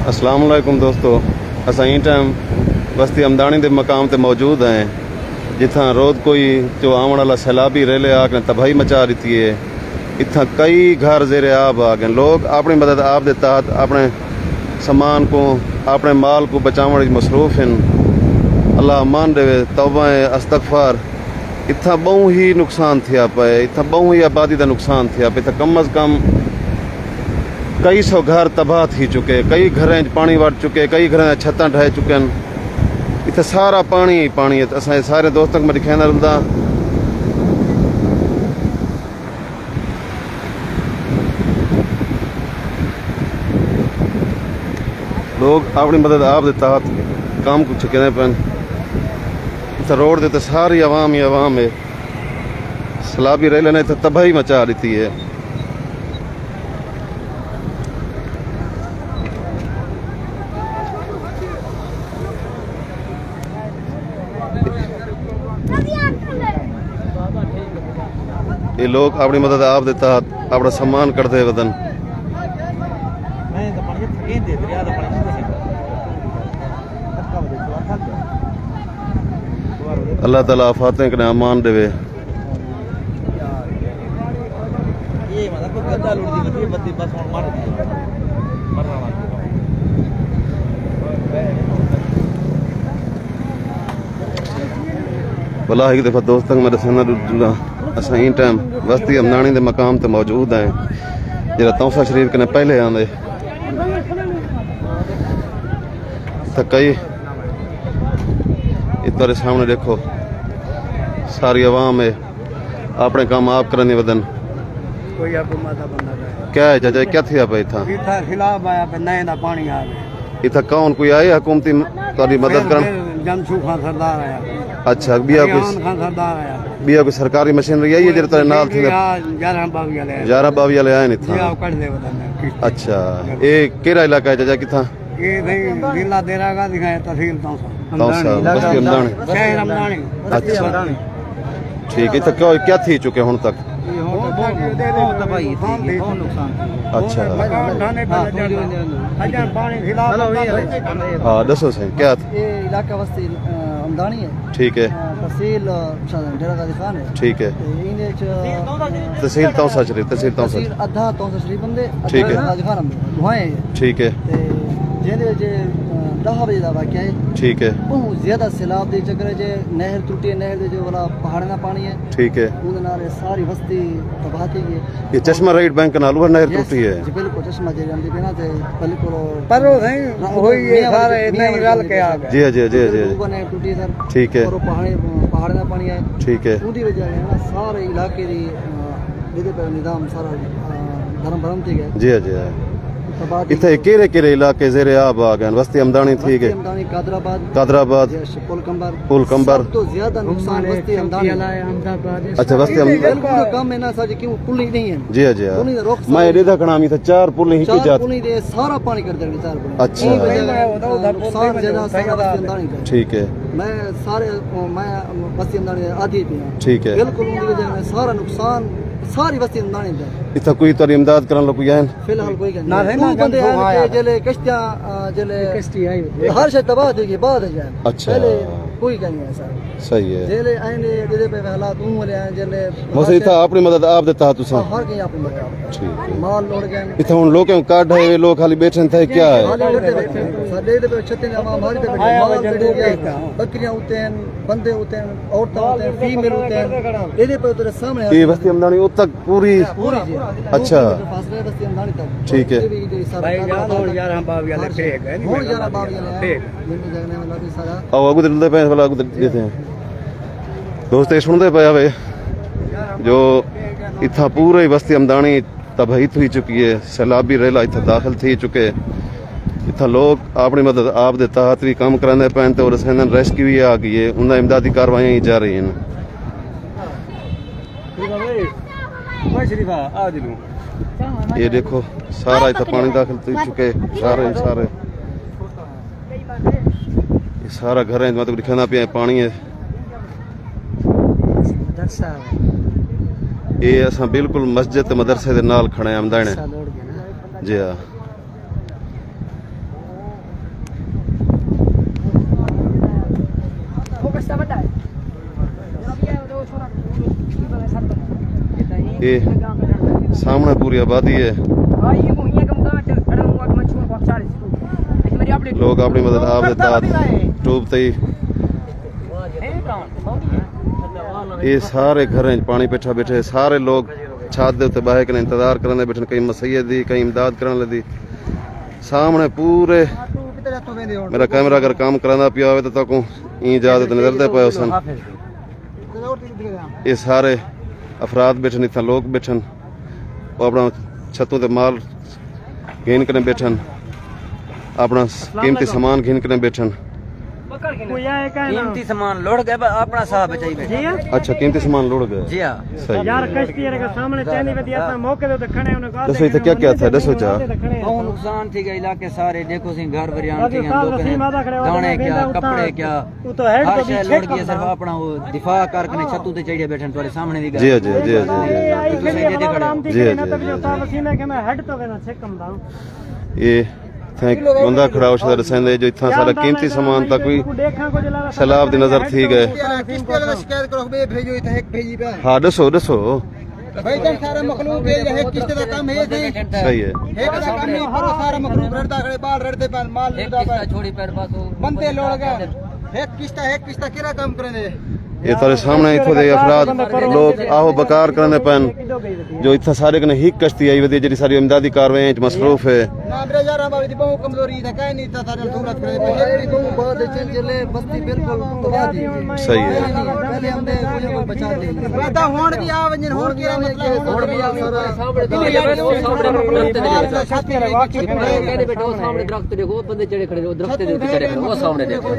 अस्सलाम वालेकुम दोस्तों, असां ई टाइम बस्ती अमदानी के मकाम पर मौजूद हैं जिथा रोज़ कोई जो आने वाला सैलाबी रेले आके तबाही मचा दी है। इतना कई घर जेरे आब आ गए। लोग अपनी मदद आप दे तहत अपने सामान को अपने माल को बचाने में मसरूफ़ हैं। अल्लाह मान देवे तौबा अस्तगफार। इतना बहु ही नुकसान थिया पे, इतना बहु ही आबादी का नुकसान थिया पे। कम अज़ कम कई सौ घर तबाह थी चुके, कई घर पानी वड़ चुके, कई घर छत्तां ढह चुके हैं। इतना सारा पानी ही पानी है। असां सारे दोस्तों को मैं दिखाना रुलदा। लोग अपनी मदद आप दे तहत काम को चुके पे। इतना रोड दे सारी आवाम ही आवाम है। सैलाबी रेले ने इतना तबाही मचा दी है। ये लोग अपनी मदद आप दे तहत अपना सम्मान करते वतन। अल्लाह ताला आफातें के अमान देवे। भला एक दफ़ा दोस्तों में दसना असां ई टाइम बस्ती अमदानी के मकाम पर मौजूद हैं जरा तौसा शरीफ कने पहले आंदे तो कई इतने सामने देखो सारी आवाम है अपने काम आप करने वदन। क्या है चाचा, क्या थी पे इतना इतना कौन कोई आए हुकूमती तारी मदद कर? अच्छा, बिया कोई सरकारी मशीनरी आई है जरा तेरे नाल थी? 11 बावी वाले आए इतना। अच्छा, ये केड़ा इलाका है चाचा, किथा? अच्छा ठीक है। तो क्या थी चुके हुन तक? अच्छा हाँ दसो सही क्या इलाका बस्ती अमदानी है। ठीक है। तहसील डेरा गाजी खान है। ठीक है। तहसील तौसा शरीफ, तहसील तौसा अद्धा तौसा शरीफ बंदे। ठीक है। गाजी खान वहाँ ठीक है। जेने जे 10 बजे का वाक़या है। ठीक है। बहुत ज्यादा सैलाब के चक्कर जे नहर टूटी है, नहर दे जो वाला पहाड़ ना पानी है। ठीक है। उन नारे सारी बस्ती तबाह थी गई। ये चश्मा राइट बैंक नाल वो नहर टूटी है जी बिल्कुल चश्मा जे अंदर बिना ते बिल्कुल पर नहीं होई ये सारे इतने रल के आ गए। जी जी जी जी वो नहर टूटी सर। ठीक है। और पहाड़ ना पानी है। ठीक है। उनकी वजह है ना सारे इलाके दी इधर पे निजाम सारा धर्म भरम थी गया। जी जी। इतने केरे केरे इलाके जेरे आब आ गए? बस्ती अमदानी थी गए, कादराबाद, पुल कंबर तो ज्यादा नुकसान बस्ती अमदानी। अच्छा बस्ती अमदानी कम है ना सर, क्यों पुल ही नहीं है। जी जी। मैं देखा कना में था 4 पुल ही की जात सारा पानी कर देंगे 4 पुल। अच्छा नुकसान ज्यादा सारा बस्ती अमदानी का। ठीक है। मैं सारे मैं बस्ती अमदानी आधी थी। ठीक है। बिल्कुल उनकी वजह से सारा नुकसान सारी बस्ती अमदानी का। इतना कोई तारी इमदाद करन लो कोई है फिलहाल कोई ना बंदे हैं जले कश्तियां जले कश्ती आई हर शय तबाह थी गई बाद है। अच्छा पहले कोई नहीं है सर। सही है। जेले आने जेले पे हालात ऊं वाले हैं जले बस इथा अपनी मदद आप देता तुसा हर कहीं अपनी मदद। ठीक है। माल लोड गए इथा हुन लोग कार्ड है लोग खाली बैठे थे क्या है? साडे पे छत्ते ने हमारी पे माल बकरियां होते हैं, बंदे होते हैं, औरतें होते हैं, फीमेल होते हैं। इधर पे उधर सामने ये बस्ती अमदानी उत तक पूरी। अच्छा फासले बस्ती अमदानी तक। ठीक है। भाई जान और 11 बावी वाले फेक है नहीं। और 11 बावी वाले जिन जगह में लगी सारा आओ आगू दिलदे पे वाला आगू देते हैं दोस्त। ये सुनते पे आवे जो इथा पूरे बस्ती अमदानी तबाही थी चुकी है। सैलाबी रेला इथा दाखिल थी चुके। इतना लोग अपनी मदद आप दे तहत भी काम कराने पैन तो रसन रेस्क्यू भी आ गई है। उन्हें इमदादी कार्रवाई जा रही हैं। ये देखो सारा इतना पानी दाखिल थी चुके सारे सारे ये सारा घर है मतलब दिखाना पे पानी है। ये असा बिल्कुल मस्जिद मदरसे दे नाल खड़े हैं अमदाने। जी हाँ ये सामने पूरी आबादी है। लोग अपनी मदद आप देता डूबते ही ये सारे घर पानी पेठा बैठे सारे लोग छत दे उत्ते बाहे कने इंतजार करने बैठे कई मसैयद दी कई इमदाद करने लगी सामने पूरे मेरा कैमरा अगर काम करांदा पिया होवे तो तको ई जा ते नजरदे पए सन ये सारे अफराद बैठन इतना लोग बैठन वो अपना छतों ते माल घेन कने बैठन अपना कीमती सामान घेन कने बैठन कीमती सामान लोड गए अपना साहब बचाई बैठे। अच्छा कीमती सामान लुढ़ गए जी हां सही यार कश्ती के सामने चैनी वदिया अपना मौके पे खड़े उन्हें कहा दसो इथे क्या था दसो चा बहुत नुकसान थी गए इलाके सारे देखो सी घर बरियान थी दाने क्या कपड़े क्या तो हेड हर तो शय लोड गया सिर्फ अपना वो दिफा करके छतों ते चढ़े बैठे तुम्हारे सामने दी जी जी जी जी जी मैं हेड तो ना छकम दा ये एक बंदा खड़ा हो शहर सेंदे जो इतना सारा कीमती सामान तक भी सैलाब दी नजर थी गए शिकायत करो बे भेजो इथे एक भेजी पे हाँ दसो दसो भाई जान सारा मखलूक भेज है किस्ते दा काम है थे सही है एक दा काम नहीं करो सारा मखलूक रड़दा खड़े बाल रड़दे पान माल एक रड़दा किस्ता पान छोड़ी पैर पासो बंदे लोड़ गए एक किस्ता केरा काम करे ये तारे सामने इथों दे अफराद लोग आहो बकार करने पन जो इतना सारे कने ही कश्ती आई वदी जेडी सारी इमदादी कार्रवाई च मसरूफ है ना मेरे यार बाबा दी बहुत कमजोरी था काई नहीं था सारे सूरत करे पहले भी बहुत बाद चल चले बस्ती बिल्कुल तबाह दी सही है पहले हमने कोई बचा दी पता होण दी आ वंजन होण की मतलब होण भी सारा सामने कहते बेटा वो सामने दरख्त देखो बंदे चढ़े खड़े वो दरख्त दे ऊपर चढ़े खड़े वो सामने देखो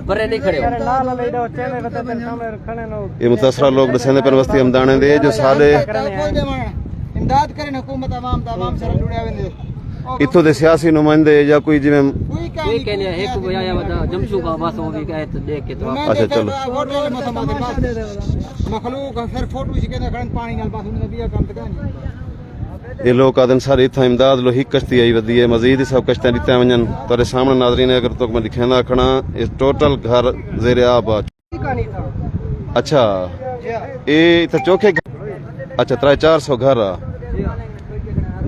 परे नहीं खड़े हो लाल ले दो चैने वते सामने खड़े नो ये मुतासरा लोग दसेंदे पर बस्ती अमदाने दे जो सारे इमदाद करें हुकूमत आवाम से जुड़े वेंदे इथों दे सियासी नुमाइंदे या कोई जिवें कोई कहने एक बजाया बता जमशू का बस वो भी कहे तो देख के तो अच्छा चलो मखलूक फिर फोटो छी के खड़न पानी नाल पास उन्हें दिया काम तक ये लोग आदन सारे इतना इमदाद लो ही कश्ती आई वदी है मजीद ही सब कश्तियां दित्ते वंजन तारे सामने नाजरीन अगर तो मैं दिखांदा खड़ा इस टोटल घर ज़ेरे आब अच्छा ये इतना चौखे अच्छा 300-400 घर आ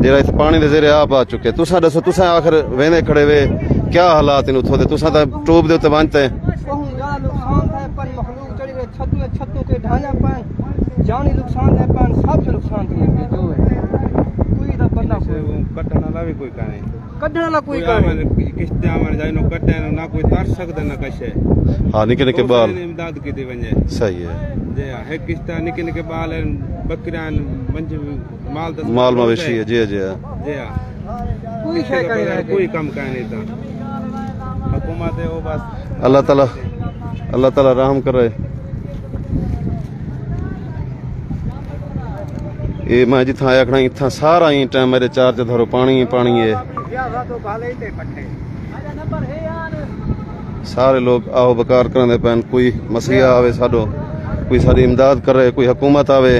जेरा इस पानी दे ज़ेरे आब आ चुके तुसा दसो तुसा आखिर वेंदे खड़े वे क्या हालात इन उथों दे तुसा ता टूब दे उत्ते बनते बहुत ज्यादा नुकसान है पर मखलूक चढ़ी हुए छतों के ढांचा पान जानी नुकसान है पान सब नुकसान थी जो है कोई दा बंदा कोई कटण वाला भी कोई काने कढण वाला कोई किस्ते आवन जाई नो कटे ना कोई तर सकदा ना कशे हाँ निके निके बाल इमदाद की दे वंजे सही है जे है किस्ता निके निके बाल बकरियां मंज माल मवेशी है जी जी जे कोई शय करे कोई काम काने ता हुकूमत है वो बस अल्लाह ताला रहम करे ये मैं जिथा आया खड़ा इतना सारा ही टाइम मेरे चार धरो पानी है सारे लोग आओ बकार करने पैन कोई मसीहा आवे साडो कोई सारी इमदाद करे कोई हुकूमत आवे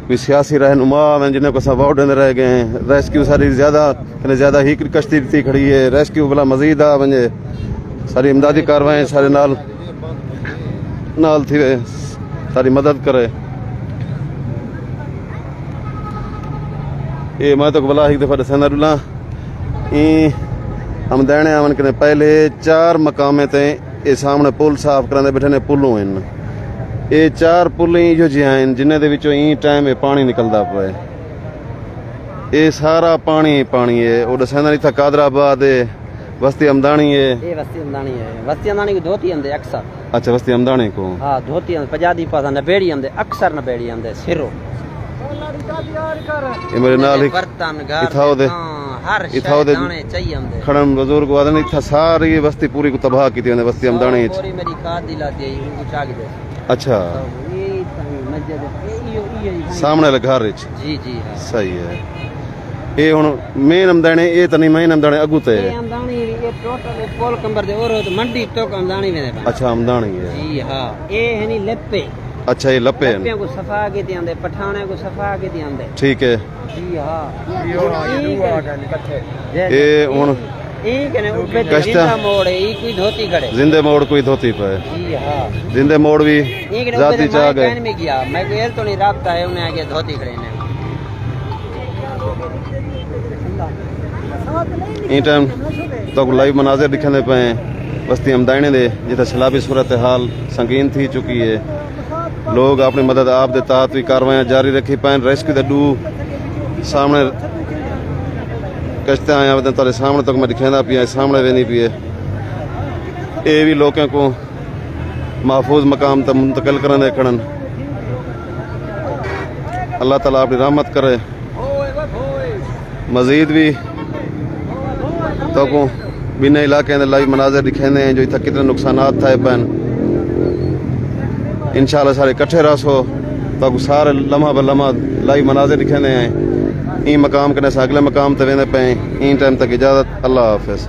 कोई सियासी रहनुमा आवे जिन्हें को सब वोट रह गए हैं रेस्क्यू सारी ज्यादा ही कश्ती थी खड़ी है रेस्क्यू वाला मजीद आ वंजे सारी इमदादी कार्रवाई सारे नाल थी सारी मदद करे ये मैं तो बला एक दफ़ा दसंदा रुला हम देने आवन कने पहले 4 मकामे ते ये सामने पुल साफ करांदे बैठे ने पुलों इन ये 4 पुल ही जो जी हैं जिन्हें दे विचों ई टाइम पानी निकलदा पे ये सारा पानी है वो दसंदा इथा कादराबाद बस्ती अमदानी है ये बस्ती अमदानी को धोती आंदे अक्सर अच्छा बस्ती अमदानी को हां धोती आंदे पजादी पासा नबेड़ी आंदे अक्सर नबेड़ी आंदे सिरो ये मेरे नाल ही बर्तन घर इथाओ दे हर इथाओ दे दाने चाहिए आंदे खड़न बुजुर्ग वादन इथा सारी बस्ती पूरी को तबाह की थी बस्ती अमदानी पूरी मेरी कार दिला दी उनको चाग दे अच्छा ये मस्जिद ये सामने लगा रिच जी जी हां सही है ये हुन मेन अमदानी ये तो नहीं मेन अमदानी अगू ते ये अमदानी ये टोटल पोल कंबर दे और तो मंडी तो अमदानी में अच्छा अमदानी है जी हां ये है नी लेपे अच्छा ये लपे लप्पे को सफा के दियांदे पठाने को सफा के दियांदे ठीक है जी हां ये हुन कश्ता मोड़ ई कोई धोती खड़े जिंदे मोड़ कोई धोती पे जी हां जिंदे मोड़ भी जाती चाह गए में गया मैं कोई तो नहीं रास्ता है उन्हें आगे धोती खड़े ने ई टाइम तो लाइव मनाजिर दिखने पे बस्ती हमदाइने दे जिथे सैलाबी सूरत हाल संगीन थी चुकी है लोग अपनी मदद आप दे तात भी कार्रवाइयां जारी रखी पैन रेस्क्यू दे डू सामने कश्ते आया वतन तारे सामने तक मैं दिखाना पिया सामने वेनी पिए ये भी लोगों को महफूज मकाम तक मुंतकिल करने खड़न अल्लाह ताला अपनी रहमत करे मजीद भी तो को बिना इलाके लाइव मनाजिर दिखाने हैं जो इतना कितने नुकसान थे पैन इंशाल्लाह सारे इकट्ठे रस हो तो सारे लम्हा ब लम्हा लाइव मनाजिर दिखाने हैं ई मकाम कने से अगले मकाम ते वेंदे पे ई टाइम तक इजाज़त अल्लाह हाफिज़।